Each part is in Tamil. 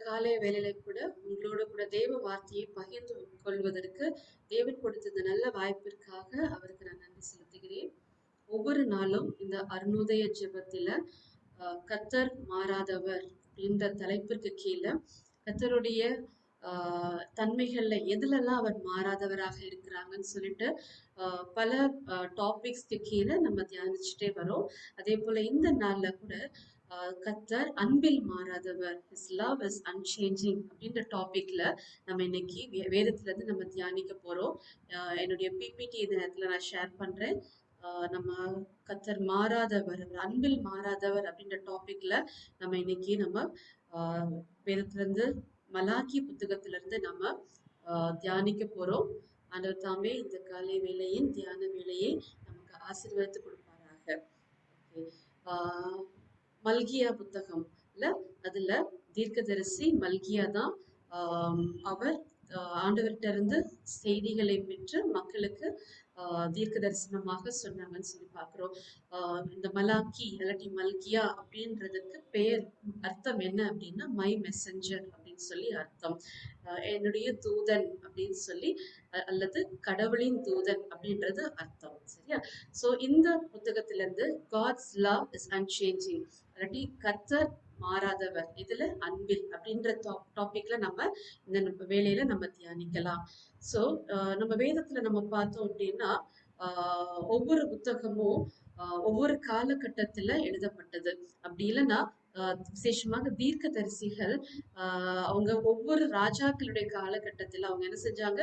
காலை வேளையில கூட உங்களோட கூட தேவ வார்த்தையை பகிர்ந்து கொள்வதற்கு தேவன் கொடுத்த இந்த நல்ல வாய்ப்பிற்காக அவருக்கு நான் நன்றி செலுத்துகிறேன். ஒவ்வொரு நாளும் இந்த அருணோதய ஜெபத்துல கர்த்தர் மாறாதவர் அப்படின்ற தலைப்பிற்கு கீழே கர்த்தருடைய தன்மைகள்ல எதுலெல்லாம் அவர் மாறாதவராக இருக்கிறாங்கன்னு சொல்லிட்டு பல டாபிக்ஸ்க்கு கீழே நம்ம தியானிச்சுட்டே வரோம். அதே போல இந்த நாள்ல கூட கர்த்தர் அன்பில் மாறாதவர், his love is unchanging அப்படின்ற டாபிக்ல நம்ம இன்னைக்கு வேதத்துல இருந்து நம்ம தியானிக்க போறோம். என்னுடைய பிபிடி இந்த நேரத்துல நான் ஷேர் பண்றேன். நம்ம கர்த்தர் மாறாதவர், அன்பில் மாறாதவர் அப்படின்ற டாபிக்ல நம்ம இன்னைக்கு நம்ம வேதத்துல இருந்து மலாக்கி புத்தகத்துல இருந்து நம்ம தியானிக்க போறோம். ஆண்டவர் தாமே இந்த காலை வேளையின் தியான வேளையை நமக்கு ஆசீர்வதித்து கொடுப்பாராக. மல்கியா புத்தகம்ல அதுல தீர்க்கதரிசி மல்கியா தான். அவர் ஆண்டவர்கிட்ட இருந்து செய்திகளை பெற்று மக்களுக்கு தீர்க்க தரிசனமாக சொன்னாங்கன்னு சொல்லி பாக்குறோம். இந்த மலாக்கி இல்லாட்டி மல்கியா அப்படின்றதுக்கு பெயர் அர்த்தம் என்ன அப்படின்னா மை மெசஞ்சர் அப்படின்னு சொல்லி அர்த்தம். என்னுடைய தூதன் அப்படின்னு சொல்லி அல்லது கடவுளின் தூதன் அப்படின்றது அர்த்தம். சரியா? சோ இந்த புத்தகத்துல இருந்து God's love is unchanging, இல்லாட்டி கர்த்தர் மாறாதவர், இதுல அன்பில் அப்படின்ற டாபிக்ல நம்ம இந்த வேலையில நம்ம தியானிக்கலாம். சோ நம்ம வேதத்துல நம்ம பார்த்தோம் அப்படின்னா ஒவ்வொரு புத்தகமும் ஒவ்வொரு காலகட்டத்துல எழுதப்பட்டது. அப்படி இல்லைன்னா விசேஷமாக தீர்க்க தரிசிகள் அவங்க ஒவ்வொரு ராஜாக்களுடைய காலகட்டத்துல அவங்க என்ன செஞ்சாங்க,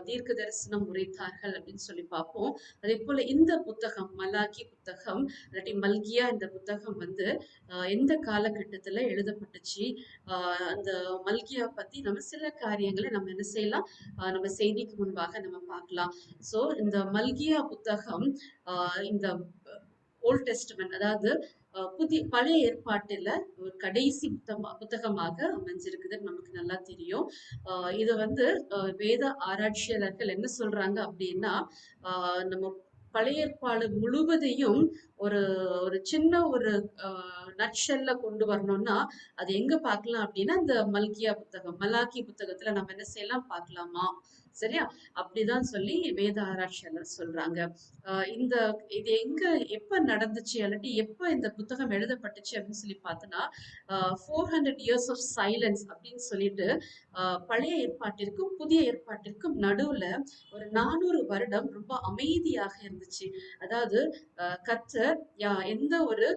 தீர்க்க தரிசனம் உரைத்தார்கள் அப்படின்னு சொல்லி பார்ப்போம். அதே போல இந்த புத்தகம் மலாக்கி புத்தகம் இல்லாட்டி மல்கியா இந்த புத்தகம் வந்து எந்த காலகட்டத்துல எழுதப்பட்டுச்சு, அந்த மல்கியா பத்தி நம்ம சில காரியங்களை நம்ம என்ன செய்யலாம், நம்ம செய்திக்கு முன்பாக நம்ம பார்க்கலாம். சோ இந்த மல்கியா புத்தகம் இந்த ஓல்ட் டெஸ்டமெண்ட், அதாவது பழைய ஏற்பாட்டுல ஒரு கடைசி புத்தகமாக அமைஞ்சிருக்குதுன்னு நமக்கு நல்லா தெரியும். இத வந்து வேத ஆராய்ச்சியாளர்கள் என்ன சொல்றாங்க அப்படின்னா, நம்ம பழைய ஏற்பாடு முழுவதையும் ஒரு ஒரு சின்ன ஒரு நட்ஷெல்ல கொண்டு வரணும்னா அது எங்க பார்க்கலாம் அப்படின்னா இந்த மல்கியா புத்தகம் மலாக்கி புத்தகத்துல நம்ம என்ன செய்யலாம் பார்க்கலாமா? சரியா? அப்படிதான் சொல்லி வேத ஆராய்ச்சியாளர் சொல்றாங்க. இந்த இது எங்க எப்ப நடந்துச்சு இல்லாட்டி எப்ப இந்த புத்தகம் எழுதப்பட்டுச்சு அப்படின்னு சொல்லி பார்த்தோன்னா 400 years of silence அப்படின்னு சொல்லிட்டு பழைய ஏற்பாட்டிற்கும் புதிய ஏற்பாட்டிற்கும் நடுவுல ஒரு 400 வருடம் ரொம்ப அமைதியாக இருந்துச்சு. அதாவது கர்த்தர் எந்த ஒரு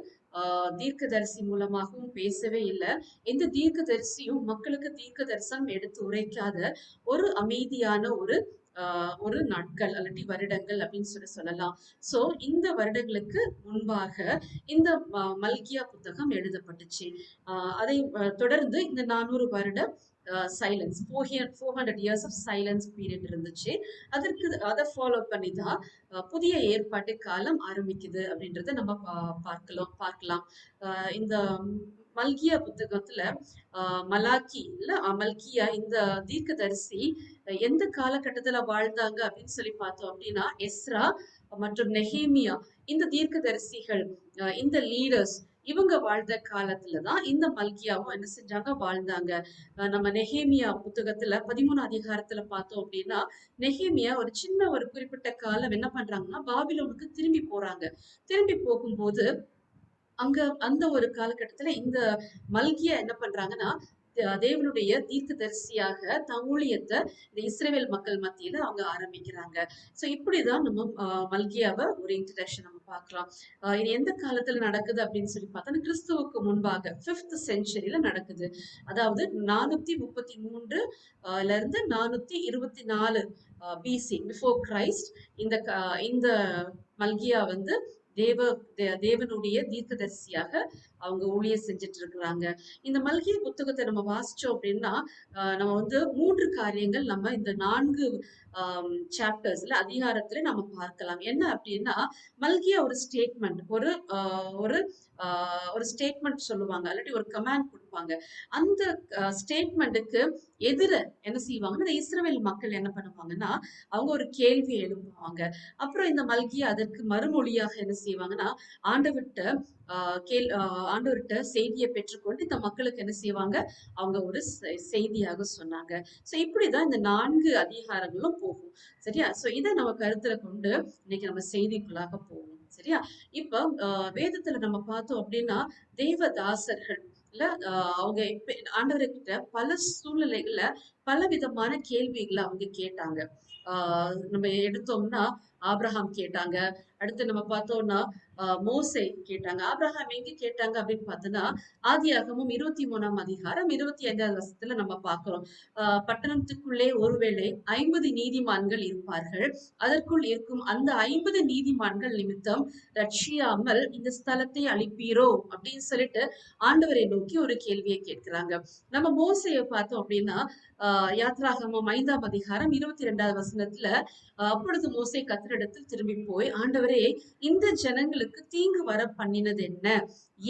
தீர்க்கதரிசி மூலமாகவும் பேசவே இல்லை. எந்த தீர்க்கதரிசியும் மக்களுக்கு தீர்க்க தரிசனம் எடுத்து உரைக்காத ஒரு அமைதியான ஒரு நாட்கள் அல்லது வருடங்கள் அப்படின்னு சொல்லலாம். சோ இந்த வருடங்களுக்கு முன்பாக இந்த மல்கியா புத்தகம் எழுதப்பட்டுச்சு. அதை தொடர்ந்து இந்த 400 வருடம் silence, 400 years of silence period இருந்துச்சு. அதை ஃபாலோ பண்ணி தான் புதிய ஏற்பாட்டு காலம் ஆரம்பிக்குது அப்படின்றத நம்ம பார்க்கலாம். இந்த மல்கியா புத்தகத்துல மலாக்கி இல்ல மல்கியா இந்த தீர்க்கதரிசி எந்த காலகட்டத்துல வாழ்ந்தாங்க அப்படின்னு சொல்லி பார்த்தோம் அப்படின்னா எஸ்ரா மற்றும் நெஹேமியா இந்த தீர்க்கதரிசிகள், இந்த லீடர்ஸ் இவங்க வாழ்ந்த காலத்துலதான் இந்த மல்கியாவும் என்ன செஞ்சாங்க, வாழ்ந்தாங்க. நம்ம நெஹேமியா புத்தகத்துல 13 அதிகாரத்துல பார்த்தோம் அப்படின்னா நெஹேமியா ஒரு சின்ன ஒரு குறிப்பிட்ட காலம் என்ன பண்றாங்கன்னா பாபிலோனுக்கு திரும்பி போறாங்க. திரும்பி போகும்போது அங்க அந்த ஒரு காலகட்டத்துல இந்த மல்கியா என்ன பண்றாங்கன்னா தேவனுடைய தீர்க்கதரிசியாக ஊழியத்தை இந்த இஸ்ரேல் மக்கள் மத்தியில அவங்க ஆரம்பிக்கிறாங்க. சோ இப்படிதான் நம்ம மல்கியாவை ஒரு இன்ட்ரடக்ஷன் நம்ம பார்க்கலாம். இது எந்த காலத்துல நடக்குது அப்படின்னு சொல்லி பார்த்தா கிறிஸ்துவுக்கு முன்பாக 5th centuryல நடக்குது. அதாவது 433 இருந்து 424 பிசி பிஃபோர் கிரைஸ்ட் இந்த மல்கியா வந்து தேவனுடைய தீர்க்கதரிசியாக அவங்க ஊழியர் செஞ்சுட்டு இருக்கிறாங்க. இந்த மல்கியா புத்தகத்தை நம்ம வாசிச்சோம் அப்படின்னா நம்ம வந்து 3 காரியங்கள் நம்ம இந்த 4 சாப்டர்ஸ்ல அதிகாரத்துல நம்ம பார்க்கலாம். என்ன அப்படின்னா மல்கியா ஒரு ஸ்டேட்மெண்ட், ஒரு ஸ்டேட்மெண்ட் சொல்லுவாங்க, இல்லாட்டி ஒரு கமாண்ட் கொடுப்பாங்க. அந்த ஸ்டேட்மெண்ட்டுக்கு எதிர என்ன செய்வாங்கன்னா இந்த இஸ்ரவேல் மக்கள் என்ன பண்ணுவாங்கன்னா அவங்க ஒரு கேள்வி எழுப்புவாங்க. அப்புறம் இந்த மல்கியா அதற்கு மறுமொழியாக என்ன செய்வாங்கன்னா ஆண்டவர்கிட்ட ஆண்டவர்கிட்ட செய்தியை பெற்றுக்கொண்டு இந்த மக்களுக்கு என்ன செய்வாங்க, அவங்க ஒரு செய்தியாக சொன்னாங்க. சோ இப்படிதான் இந்த 4 அதிகாரங்களும் போகும். சரியா? சோ இத நம்ம கருத்துல கொண்டு இன்னைக்கு நம்ம செய்திக்குள்ளாக போவோம். சரியா? இப்ப வேதத்துல நம்ம பார்த்தோம் அப்படின்னா தேவதாசர்கள் இல்ல அவங்க ஆண்டவர்கிட்ட பல சூழ்நிலைகள்ல பலவிதமான கேள்விகளை அவங்க கேட்டாங்க. நம்ம எடுத்தோம்னா ஆபிரகாம் கேட்டாங்க. அடுத்து நம்ம பார்த்தோம்னா மோசே கேட்டாங்க. ஆபிரகாம் எங்க கேட்டாங்க அப்படின்னு பார்த்தோம்னா ஆதியாகமம் 23ஆம் அதிகாரம் 25வது வசனத்துல நம்ம பார்க்கிறோம். பட்டணத்துக்குள்ளே ஒருவேளை 50 நீதிமான்கள் இருப்பார்கள். அதற்குள் இருக்கும் அந்த 50 நீதிமான்கள் நிமித்தம் ரட்சியாமல் இந்த ஸ்தலத்தை அழிப்பீரோ அப்படின்னு சொல்லிட்டு ஆண்டவரை நோக்கி ஒரு கேள்வியை கேட்கிறாங்க. நம்ம மோசையை பார்த்தோம் அப்படின்னா யாத்ராகமம் 5ஆம் அதிகாரம் 22வது வசனத்துல அப்பொழுது மோசே கர்த்தரிடத்தில் திரும்பி போய், ஆண்டவரே, இந்த ஜனங்களுக்கு தீங்கு வர பண்ணினது என்ன?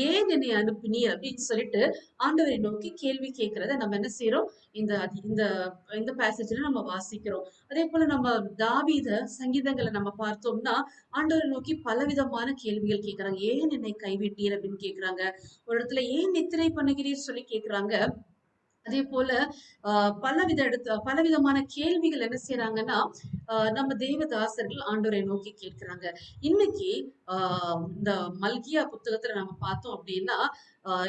ஏன் என்னை அனுப்பினீர் அப்படின்னு சொல்லிட்டு ஆண்டவரை நோக்கி கேள்வி கேட்கிறத நம்ம என்ன செய்யறோம், இந்த இந்த இந்த பேசேஜ்ல நம்ம வாசிக்கிறோம். அதே போல நம்ம தாவீத சங்கீதங்களை நம்ம பார்த்தோம்னா ஆண்டவரை நோக்கி பலவிதமான கேள்விகள் கேட்கிறாங்க. ஏன் என்னை கைவிட்டீர் அப்படின்னு கேட்கிறாங்க. ஒரு இடத்துல ஏன் நித்திரை பண்ணுகிறீர் சொல்லி கேட்கிறாங்க. அதே போல பலவிதமான கேள்விகள் என்ன செய்யறாங்கன்னா நம்ம தேவதாசர்கள் ஆண்டவரை நோக்கி கேட்கிறாங்க. இன்னைக்கு இந்த மல்கியா புத்தகத்துல நம்ம பார்த்தோம் அப்படின்னா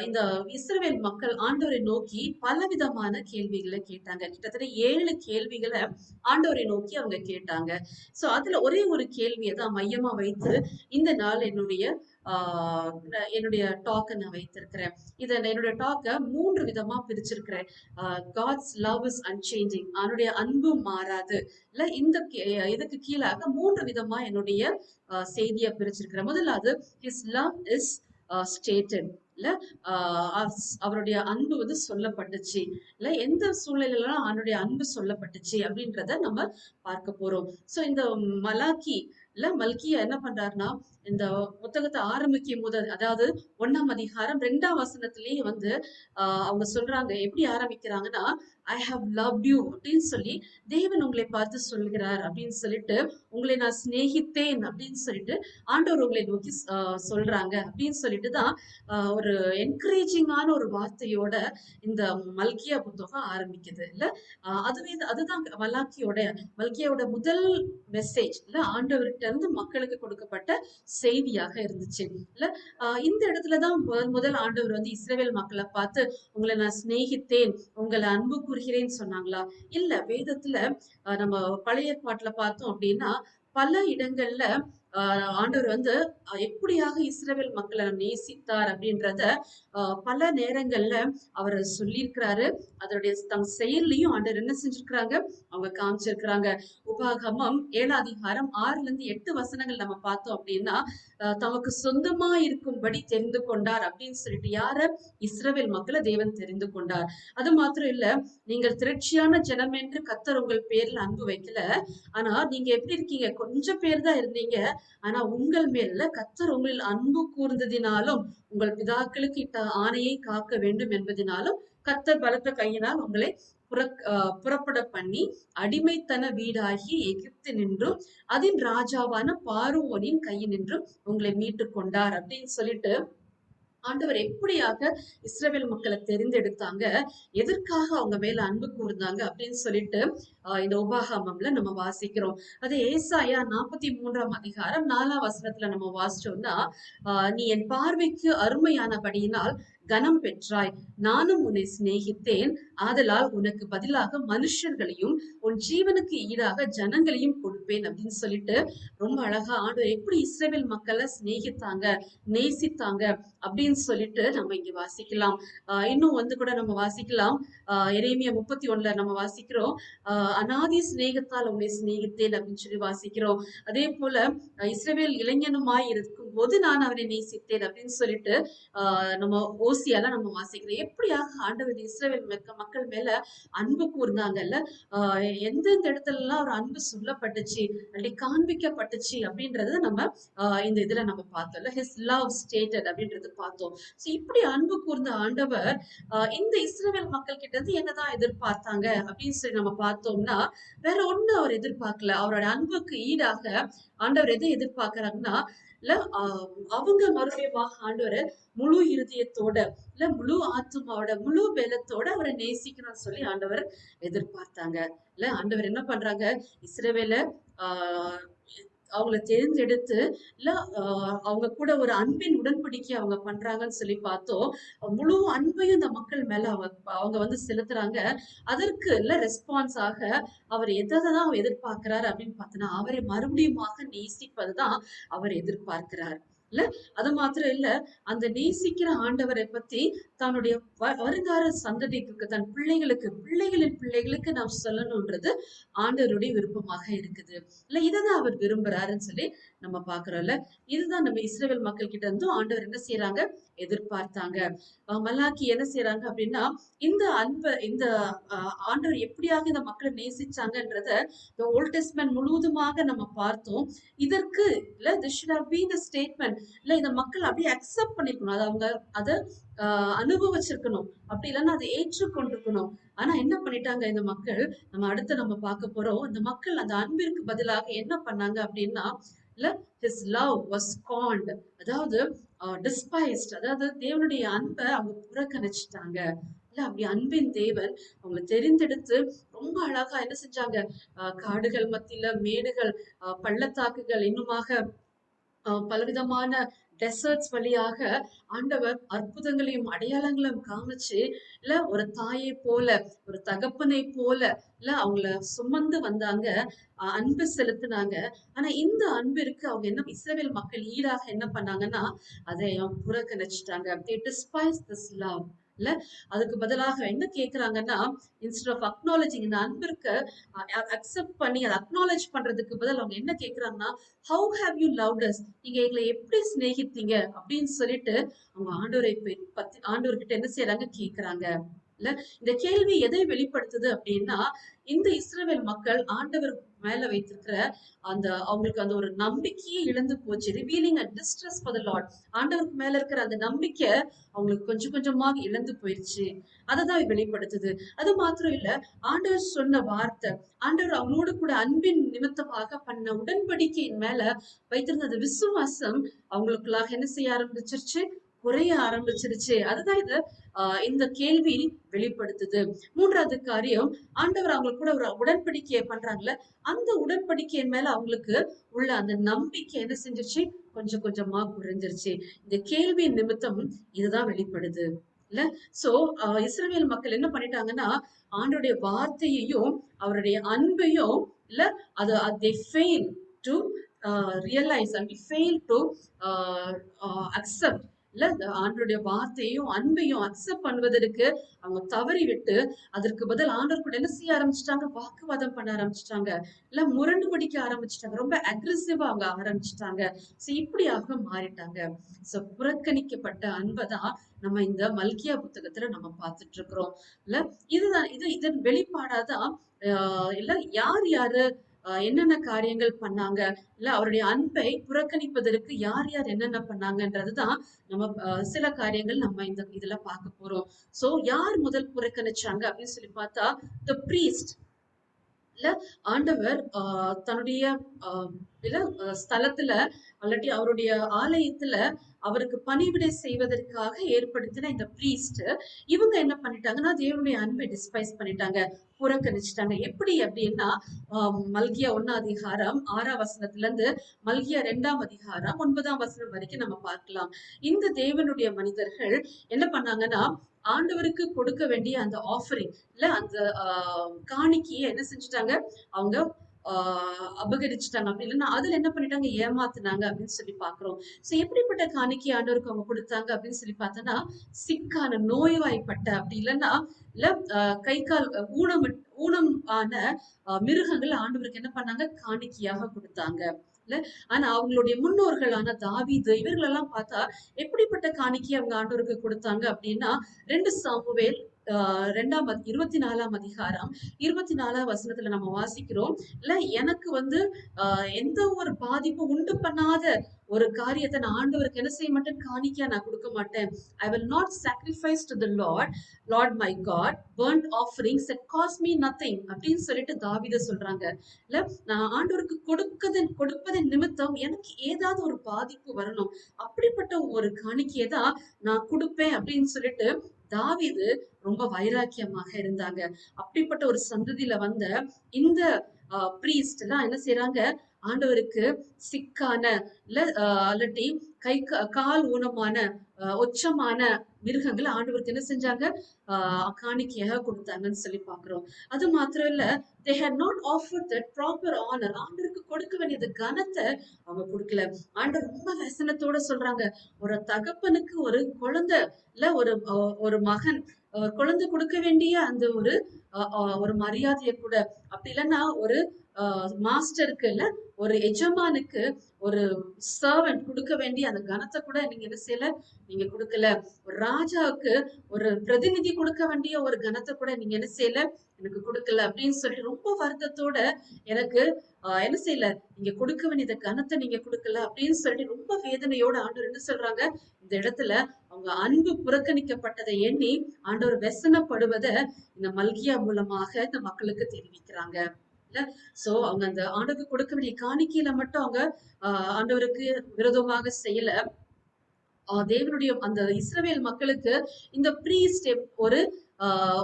இந்த இஸ்ரவேல் மக்கள் ஆண்டவரை நோக்கி பலவிதமான கேள்விகளை கேட்டாங்க. கிட்டத்தட்ட 7 கேள்விகளை ஆண்டவரை நோக்கி அவங்க கேட்டாங்க. சோ அதுல ஒரே ஒரு கேள்வியை தான் மையமா வைத்து இந்த நாள் என்னுடைய டாக்கை நான் வைத்திருக்கிறேன். என்னுடைய டாக்கை 3 விதமா பிரிச்சிருக்கிறேன். காட்ஸ் லவ் இஸ் அன்சேஞ்சிங், அவனுடைய அன்பு மாறாது. இல்ல இந்த இதுக்கு கீழாக 3 விதமா என்னுடைய செய்தியை பிரிச்சிருக்கிறேன். முதலாவது his love is stated, இல்ல அவருடைய அன்பு வந்து சொல்லப்பட்டுச்சு. இல்ல எந்த சூழ்நிலையில அவனுடைய அன்பு சொல்லப்பட்டுச்சு அப்படின்றத நம்ம பார்க்க போறோம். சோ இந்த மலாக்கி மல்கியா என்ன பண்றாருன்னா இந்த புத்தகத்தை ஆரம்பிக்கும் போது, அதாவது 1ஆம் அதிகாரம் 2ஆம் வசனத்திலேயே வந்து அவங்க சொல்றாங்க. எப்படி ஆரம்பிக்கிறாங்கன்னா, ஐ ஹவ் லவ்ட் யூ அப்படின்னு சொல்லி தேவன் உங்களை பார்த்து சொல்கிறார் அப்படின்னு சொல்லிட்டு, உங்களை நான் சிநேகித்தேன் அப்படின்னு சொல்லிட்டு ஆண்டவர் உங்களை நோக்கி சொல்றாங்க அப்படின்னு சொல்லிட்டு தான் ஒரு என்கரேஜிங்கான ஒரு வார்த்தையோட இந்த மல்கியா புத்தகம் ஆரம்பிக்குது. இல்ல அதுதான் மல்கியாவோட முதல் மெசேஜ் இல்ல ஆண்டவர்கிட்ட இருந்து மக்களுக்கு கொடுக்கப்பட்ட செய்தியாக இருந்துச்சு. இல்ல இந்த இடத்துலதான் முதல் ஆண்டவர் வந்து இஸ்ரவேல் மக்களை பார்த்து உங்களை நான் சிநேகித்தேன், உங்களை அன்பு கூறுகிறேன்னு சொன்னாங்களா? இல்ல. வேதத்துல நம்ம பழைய ஏற்பாட்டுல பார்த்தோம் அப்படின்னா பல இடங்கள்ல ஆண்டவர் வந்து எப்படியாக இஸ்ரவேல் மக்களை நேசித்தார் அப்படின்றத பல நேரங்கள்ல அவர் சொல்லியிருக்கிறாரு. அதனுடைய தம் செயல்லையும் ஆண்டவர் என்ன செஞ்சிருக்கிறாங்க, அவங்க காமிச்சிருக்கிறாங்க. உபாகமம் 7ஆம் அதிகாரம் 6ல இருந்து 8 வசனங்கள் நம்ம பார்த்தோம் அப்படின்னா தமக்கு சொந்தமா இருக்கும்படி தெரிந்து கொண்டார் அப்படின்னு சொல்லிட்டு யார, இஸ்ரவேல் மக்களை தேவன் தெரிந்து கொண்டார். அது மாத்திரம் இல்ல, நீங்கள் திரட்சியான ஜனம் என்று கர்த்தர் உங்கள் பேர்ல அன்பு வைக்கல. ஆனா நீங்க எப்படி இருக்கீங்க, கொஞ்சம் பேர் தான் இருந்தீங்க. ஆனா உங்கள் மேல கர்த்தர் உங்களில் அன்பு கூர்ந்ததினாலும் உங்கள் பிதாக்களுக்கு இட்ட ஆணையை காக்க வேண்டும் என்பதனாலும் கர்த்தர் பலத்த கையினால் உங்களை புறப்பட பண்ணி அடிமைத்தன வீடாகி எகிப்து நின்றும் அதன் ராஜாவான பார்வோனின் கையினின்றும் உங்களை மீட்டு கொண்டார் அப்படின்னு சொல்லிட்டு ஆண்டவர் எப்படியாக இஸ்ரவேல் மக்களை தெரிந்தெடுத்தாங்க, எதற்காக அவங்க மேல அன்பு கூர்ந்தாங்க அப்படின்னு சொல்லிட்டு இந்த உபாகமம்ல நம்ம வாசிக்கிறோம். அது ஏசாயா 43ஆம் அதிகாரம் 4ஆம் வசனத்துல நம்ம வாசிச்சோம்னா நீ என் பார்வைக்கு அருமையானபடியினால் கனம் பெற்றாய், நானும் உன்னை சிநேகித்தேன், ஆதலால் உனக்கு பதிலாக மனுஷர்களையும் உன் ஜீவனுக்கு ஈடாக ஜனங்களையும் கொடுப்பேன் அப்படின்னு சொல்லிட்டு ரொம்ப அழகா ஆண்டவர் எப்படி இஸ்ரவேல் மக்களை சிநேகித்தாங்க, நேசித்தாங்க அப்படின்னு சொல்லிட்டு நம்ம இங்க வாசிக்கலாம். இன்னும் வந்து கூட நம்ம வாசிக்கலாம். எரேமியா 31ல நம்ம வாசிக்கிறோம், அநாதி சிநேகத்தால் உன்னை சிநேகித்தேன் அப்படின்னு சொல்லி வாசிக்கிறோம். அதே போல இஸ்ரவேல் இளைஞனுமாய் இருக்கும் போது நான் அவரை நேசித்தேன் அப்படின்னு சொல்லிட்டு நம்ம ஓசியால நம்ம வாசிக்கிறோம். எப்படியாக ஆண்டவர் இஸ்ரவேல் மக்கள் மேல அன்பு கூர்ந்தாங்கல்ல, எந்தெந்த இடத்துல எல்லாம் ஒரு அன்பு சொல்லப்பட்டுச்சு, அப்படி காண்பிக்கப்பட்டுச்சு அப்படின்றது நம்ம இந்த இதுல நம்ம பார்த்தோம்ல, his love stated அப்படின்றது பார்த்தோம். சோ இப்படி அன்பு கூர்ந்த ஆண்டவர் இந்த இஸ்ரவேல் மக்கள் கிட்ட இருந்து என்னதான் எதிர்பார்த்தாங்க அப்படின்னு சொல்லி நம்ம பார்த்தோம்னா வேற ஒண்ணு அவர் எதிர்பார்க்கல. அவரோட அன்புக்கு ஈடாக ஆண்டவர் எதை எதிர்பார்க்கிறாங்கன்னா, இல்ல அவங்க மறுபடியும் ஆண்டவரை முழு இருதயத்தோட இல்ல முழு ஆத்துமாவோட முழு பலத்தோட அவரை நேசிக்கணும்னு சொல்லி ஆண்டவர் எதிர்பார்த்தாங்க. இல்ல ஆண்டவர் என்ன பண்றாங்க, இஸ்ரவேல ஆஹ் அவங்கள தேர்ந்தெடுத்து இல்ல அவங்க கூட ஒரு அன்பின் உடன்படிக்கை அவங்க பண்றாங்கன்னு சொல்லி பார்த்தோம். முழு அன்பையும் இந்த மக்கள் மேல அவங்க அவங்க வந்து செலுத்துறாங்க. அதற்கு இல்ல ரெஸ்பான்ஸ் ஆக அவர் எதைதான் அவர் எதிர்பார்க்கிறார் அப்படின்னு பார்த்தோன்னா, அவரை மறுபடியுமாக நேசிப்பதுதான் அவர் எதிர்பார்க்கிறார். இல்ல அது மாத்திரம் இல்ல, அந்த நேசிக்கிற ஆண்டவரை பத்தி தன்னுடைய வருங்கால சந்ததிக்கு, தன் பிள்ளைகளுக்கு, பிள்ளைகளின் பிள்ளைகளுக்கு நாம் சொல்லணும்ன்றது ஆண்டவருடைய விருப்பமாக இருக்குது. இல்ல இததான் அவர் விரும்புறாருன்னு சொல்லி நம்ம பாக்குறோம்ல. இதுதான் நம்ம இஸ்ரவேல் மக்கள் கிட்ட இருந்தும் ஆண்டவர் என்ன செய்யறாங்க, எதிர்பார்த்தாங்க. மலாக்கி என்ன செய்யறாங்க அப்படின்னா, இந்த அன்பை இந்த ஆண்டவர் எப்படியாக இந்த மக்களை நேசிச்சாங்கன்றத இந்த ஓல்ட் டெஸ்ட்மென்ட் முழுவதுமாக நம்ம பார்த்தோம். இதற்கு இல்ல this should have been the statement, இல்ல இந்த மக்கள் அப்படியே அக்செப்ட் பண்ணிருக்கணும், அது அவங்க அதை அனுபவிச்சிருக்கணும், அப்படி இல்லைன்னா அதை ஏற்றுக்கொண்டிருக்கணும். ஆனா என்ன பண்ணிட்டாங்க இந்த மக்கள், நம்ம பார்க்க போறோம். இந்த மக்கள் அந்த அன்பிற்கு பதிலாக என்ன பண்ணாங்க அப்படின்னா, இல்ல his love was scorned, அதாவது despised, அதாவது தேவனுடைய அன்பை அவங்க புறக்கணிச்சுட்டாங்க. இல்ல அப்படி அன்பின் தேவன் அவங்க தெரிந்தெடுத்து ரொம்ப அழகா என்ன செஞ்சாங்க, காடுகள் மத்தியில மேடுகள், பள்ளத்தாக்குகள், இன்னுமாக பலவிதமான டெசர்ட்ஸ் வழியாக ஆண்டவர் அற்புதங்களையும் அடையாளங்களையும் காமிச்சு இல்ல ஒரு தாயை போல, ஒரு தகப்பனை போல இல்ல அவங்கள சுமந்து வந்தாங்க, அன்பு செலுத்தினாங்க. ஆனா இந்த அன்பிற்கு அவங்க என்ன, இஸ்ரவேல் மக்கள் ஈடாக என்ன பண்ணாங்கன்னா அதை புறக்கணிச்சுட்டாங்க. they despise this love. இல்ல அதுக்கு பதிலாக என்ன கேக்குறாங்கன்னா, இன்ஸ்டெட் ஆஃப் அக்னாலஜிங், இந்த அன்பிற்கு அக்செப்ட் பண்ணி அதை அக்னாலஜ் பண்றதுக்கு பதில் அவங்க என்ன கேக்குறாங்கன்னா, how have you loved us, நீங்க எங்களை எப்படி சிநேகித்தீங்க அப்படின்னு சொல்லிட்டு அவங்க ஆண்டவரை பத்தி ஆண்டவர்கிட்ட என்ன செய்யறாங்க, கேக்குறாங்க. இல்ல இந்த கேள்வி எதை வெளிப்படுத்துது அப்படின்னா, இந்த இஸ்ரவேல் மக்கள் ஆண்டவர் மேல வைத்திருக்கிற அந்த அவங்களுக்கு அந்த ஒரு நம்பிக்கையே இழந்து போச்சு. Revealing a distress for the Lord, ஆண்டவருக்கு மேல இருக்கிற அந்த நம்பிக்கை அவங்களுக்கு கொஞ்சம் கொஞ்சமாக இழந்து போயிருச்சு. அததான் வெளிப்படுத்துது. அது மாத்திரம் இல்ல, ஆண்டவர் சொன்ன வார்த்தை, ஆண்டவர் அவங்களோடு கூட அன்பின் நிமித்தமாக பண்ண உடன்படிக்கையின் மேல வைத்திருந்த அந்த விசுவாசம் அவங்களுக்குள்ளாக என்ன செய்ய ஆரம்பிச்சிருச்சு, குறைய ஆரம்பிச்சிருச்சு. அதுதான் இது இந்த கேள்வி வெளிப்படுத்துது. மூன்றாவது காரியம், ஆண்டவர் அவங்க கூட ஒரு உடன்படிக்கையை பண்றாங்கல்ல, அந்த உடன்படிக்கையின் மேல அவங்களுக்கு உள்ள அந்த நம்பிக்கை என்ன செஞ்சிருச்சு, கொஞ்சம் கொஞ்சமா குறைஞ்சிருச்சு. இந்த கேள்வியின் நிமித்தம் இதுதான் வெளிப்படுது. இல்ல சோ இஸ்ரவேல் மக்கள் என்ன பண்ணிட்டாங்கன்னா, ஆண்டோடைய வார்த்தையையும் அவருடைய அன்பையும் இல்ல அது they fail to realize and fail to accept, இல்ல ஆண்டருடைய வார்த்தையும் அன்பையும் அக்செப்ட் பண்ணுவதற்கு அவங்க தவறி விட்டு அதற்கு பதில் ஆண்டவர் கூட என்ன செய்ய ஆரம்பிச்சிட்டாங்க, வாக்குவாதம் பண்ண ஆரம்பிச்சிட்டாங்க, இல்ல முரண்டு பிடிக்க ஆரம்பிச்சிட்டாங்க, ரொம்ப அக்ரெசிவா அவங்க ஆரம்பிச்சிட்டாங்க. சோ இப்படியாக மாறிட்டாங்க. சோ புறக்கணிக்கப்பட்ட அன்பைதான் நம்ம இந்த மல்கியா புத்தகத்துல நம்ம பார்த்துட்டு இருக்கிறோம். இல்ல இதுதான் இதன் வெளிப்பாடாதான் இல்ல யார் யாரு என்னென்ன காரியங்கள் பண்ணாங்க, இல்ல அவருடைய அன்பை புறக்கணிப்பதற்கு யார் யார் என்னென்ன பண்ணாங்கன்றதுதான் நம்ம சில காரியங்கள் நம்ம இந்த இதுல பார்க்க போறோம். சோ யார் முதல் புறக்கணிச்சாங்க அப்படின்னு சொல்லி பார்த்தா, the priest. இல்ல ஆண்டவர் தன்னுடைய இல்ல ஸ்தலத்துல அல்லாட்டி அவருடைய ஆலயத்துல அவருக்கு பணிவிடை செய்வதற்காக ஏற்படுத்தின இந்த பிரீஸ்ட், இவங்க என்ன பண்ணிட்டாங்கன்னா தேவனுடைய அன்பை டிஸ்பைஸ் பண்ணிட்டாங்க, புறக்கணிச்சிட்டாங்க. எப்படி அப்படின்னா, மல்கியா 1 அதிகாரம் 6 வசனத்துல இருந்து மல்கியா 2 அதிகாரம் 9 வசனம் வரைக்கும் நம்ம பார்க்கலாம். இந்த தேவனுடைய மனிதர்கள் என்ன பண்ணாங்கன்னா, ஆண்டவருக்கு கொடுக்க வேண்டிய அந்த ஆஃபரிங் இல்ல அந்த காணிக்கையை என்ன செஞ்சுட்டாங்க, அவங்க அபகரிச்சுட்டாங்க. அப்படி இல்லைன்னா அதுல என்ன பண்ணிட்டாங்க, ஏமாத்துனாங்க அப்படின்னு சொல்லி பாக்குறோம். சோ எப்படிப்பட்ட காணிக்கை ஆண்டவருக்கு அவங்க கொடுத்தாங்க அப்படின்னு சொல்லி பார்த்தோன்னா, சிக்கான நோய்வாய்ப்பட்ட அப்படி இல்லைன்னா இல்ல கை கால் ஊனம் ஆன மிருகங்கள் ஆண்டவருக்கு என்ன பண்ணாங்க, காணிக்கையாக கொடுத்தாங்க. இல்ல ஆனா அவங்களுடைய முன்னோர்களான தாவீது இவர்கள் எல்லாம் பார்த்தா எப்படிப்பட்ட காணிக்கை அவங்க ஆண்டவருக்கு கொடுத்தாங்க அப்படின்னா, 2 சாமுவேல் 24 அதிகாரம் 24 வசனத்துல நம்ம வாசிக்கிறோம். இல்ல எனக்கு வந்து எந்த ஒரு பாதிப்பு உண்டு பண்ணாத ஒரு காரியத்தை நான் ஆண்டவருக்கு என்ன செய்ய மாட்டேன், காணிக்கையா நான் கொடுக்க மாட்டேன். I will not sacrifice to the Lord my God burnt offerings that cost me nothing அப்படின்னு சொல்லிட்டு தாவீது சொல்றாங்க. இல்ல, நான் ஆண்டவருக்கு கொடுப்பதன் நிமித்தம் எனக்கு ஏதாவது ஒரு பாதிப்பு வரணும், அப்படிப்பட்ட ஒரு காணிக்கையை தான் நான் கொடுப்பேன் அப்படின்னு சொல்லிட்டு தாவீது ரொம்ப வைராக்கியமாக இருந்தாங்க. அப்படிப்பட்ட ஒரு சந்ததியில வந்த இந்த பிரீஸ்ட் எல்லாம் என்ன செய்யறாங்க, ஆண்டவருக்கு சிக்கான இல்ல அல்லாட்டி கால் ஊனமான ஒச்சமான மிருகங்களை ஆண்டவருக்கு என்ன செஞ்சாங்க, காணிக்கையாக கொடுத்தாங்கன்னு சொல்லி பாக்குறோம். அது மாத்திரம் இல்ல, they had not offered that proper honor. ஆண்டவருக்கு கொடுக்க வேண்டியது கனத்தை அவங்க கொடுக்கல. ஆண்டவர் ரொம்ப வசனத்தோட சொல்றாங்க, ஒரு தகப்பனுக்கு ஒரு குழந்தை இல்ல ஒரு மகன் குழந்தை கொடுக்க வேண்டிய அந்த ஒரு மரியாதையை கூட, அப்படி இல்லைன்னா ஒரு மாஸ்டருக்கு இல்ல ஒரு எஜமானுக்கு ஒரு சர்வன்ட் கொடுக்க வேண்டிய அந்த கனத்தை கூட நீங்க என்ன செய்யல, நீங்க கொடுக்கல. ஒரு ராஜாவுக்கு ஒரு பிரதிநிதி கொடுக்க வேண்டிய ஒரு கனத்தை கூட நீங்க என்ன செய்யல, எனக்கு கொடுக்கல அப்படின்னு சொல்லிட்டு ரொம்ப வருத்தத்தோட எனக்கு என்ன செய்யல, நீங்க கொடுக்க வேண்டிய கனத்தை நீங்க கொடுக்கல அப்படின்னு சொல்லிட்டு ரொம்ப வேதனையோட ஆண்டவர் என்ன சொல்றாங்க, இந்த இடத்துல அவங்க அன்பு புறக்கணிக்கப்பட்டதை எண்ணி ஆண்டவர் வெசனப்படுவதை இந்த மல்கியா மூலமாக இந்த மக்களுக்கு தெரிவிக்கிறாங்க. சோ அவங்க அந்த ஆண்டவருக்கு கொடுக்க வேண்டிய காணிக்கையில மட்டும் அவங்க ஆண்டவருக்கு விரோதமாக செய்யல. தேவனுடைய அந்த இஸ்ரவேல் மக்களுக்கு இந்த ப்ரீஸ்ட் ஒரு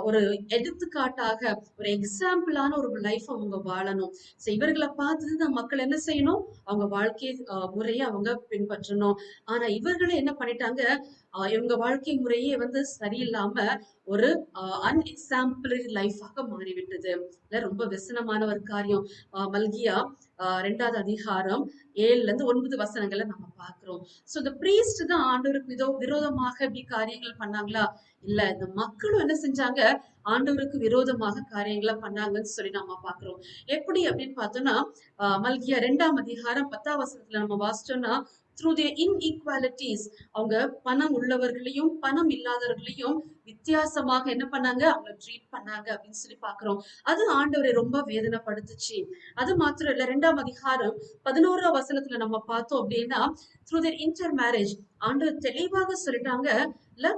ஒரு எடுத்துக்காட்டாக ஒரு எக்ஸாம்பிளான ஒரு லைஃப் அவங்க வாழணும். இவர்களை பார்த்து மக்கள் என்ன செய்யணும், அவங்க வாழ்க்கை முறையை அவங்க பின்பற்றணும். ஆனா இவர்களே என்ன பண்ணிட்டாங்க, இவங்க வாழ்க்கை முறையே சரியில்லாம ஒரு அன்எக்ஸாம்பிளரி லைஃபாக மாறிவிட்டது. ரொம்ப விசனமான ஒரு காரியம். மல்கியா 2வது அதிகாரம் 7-9 வசனங்களை நம்ம பாக்குறோம். சோ இந்த பிரீஸ்ட் தான் ஆண்டவருக்கு விரோதமாக இப்படி காரியங்கள் பண்ணாங்களா? இல்ல, இந்த மக்களும் என்ன செஞ்சாங்க, ஆண்டவருக்கு விரோதமாக காரியங்களை பண்ணாங்கன்னு சொல்லி நம்ம பாக்குறோம். எப்படி அப்படின்னு பார்த்தோம்னா, மல்கியா 2ஆம் அதிகாரம் 10ஆம் வசனத்துல நம்ம வாசிச்சோம்னா, through their inequalities, அவங்க பணம் உள்ளவர்களையும் பணம் இல்லாதவர்களையும் வித்தியாசமாக என்ன பண்ணாங்க, அவங்க ட்ரீட் பண்ணாங்க அப்படின்னு சொல்லி பாக்குறோம். அது ஆண்டவரை ரொம்ப வேதனைப்படுத்துச்சு. அது மாத்திரம் இல்ல, 2ஆம் அதிகாரம் 11ஆம் வசனத்துல நம்ம பார்த்தோம் அப்படின்னா, through their intermarriage, ஆண்டவர் தெளிவாக சொல்லிட்டாங்க, இல்ல